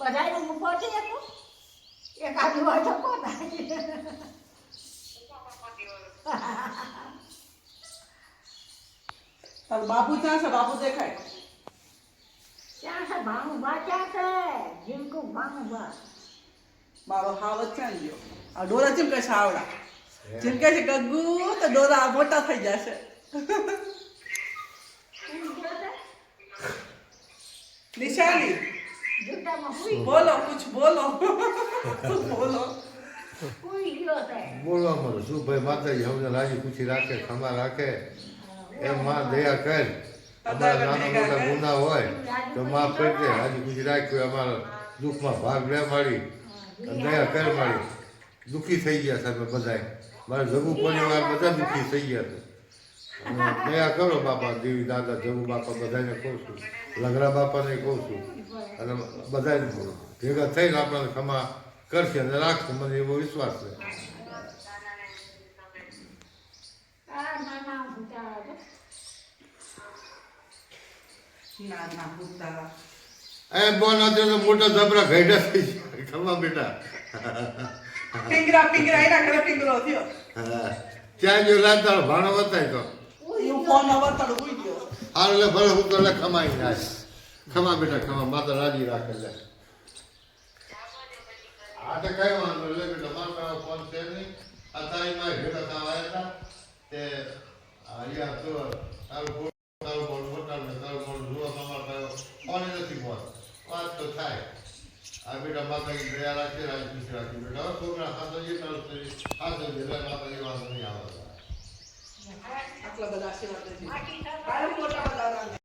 બધાયનો મૂકો છે એક આદુ હોય તો કોણ તાર બાપુ ક્યાં છે? બાપુ દેખાય? ક્યાં છે ભાનુભા? ક્યાં છે જીમકુ ભાનુભા? મારો હાવ જ ક્યાં ગયો? આ ડોરા જેમ કે છે આવડા જેમ કે છે ગગ્ગુ તો ડોરા મોટા થઈ જશે. નિશાની જૂતામાં હુઈ બોલો કુછ બોલો બોલો. હુઈ ગયો છે. બોલવામાં શું ભાઈ માતાજી અમને રાજી ખુશી રાખે, ખમા રાખે એમ માં દયા કર. અમારા નાના મોટા ગુના હોય તો માફ કરી દે, રાજી ખુશી રાખ્યું. અમારા દુઃખમાં ભાગ લે મારી, દયા કર મારી. દુઃખી થઈ ગયા સાહેબ બધા, મારા જગુ પરિવાર બધા દુઃખી થઈ ગયા છે. દયા કરો બાપા, દેવી દાદા જગુ બાપા બધાને કહું છું, લંગરા બાપાને કહું છું અને બધાને બોલો ભેગા થઈને આપણને ખમા કરશે અને રાખશે, મને એવો વિશ્વાસ છે. આ નાના ભૂતા ના ના ભૂતા એ બોલ હતો તો મોટા જબરા ઘેડા થઈ ગયા. ખમા બેટા પિંગરા પિંગરા એના ઘરે પિંગરો થયો. હા ત્યાં જો રાત દાડો ભાણો બતાય તો એવું ફોન આવતા ઉઈ ગયો. હાલ લે ભલે હું તો લે ખમાઈ જાય. ખમા બેટા ખમા, માતા રાજી રાખે લે. આ તો કઈ વાંધો લે બેટા, મારો પાસે ફોન છે નહીં. આ તારી માં ભેગા થવા આવ્યા હતા તે અહીંયા તો તારું ફોન મોટા ને તારું ફોન જોવા તમારો કયો ફોન નથી ફોન વાત તો થાય. આ બેટા માતાજી દયા રાખે, રાજી ખુશી રાખે બેટા. હવે છોકરા હાથો તારું શરીર હાથો એટલે માતાજી વાંધો નહીં આવે. આટલા બધા આશીર્વાદ દેજો. કાયમ મોટા બધા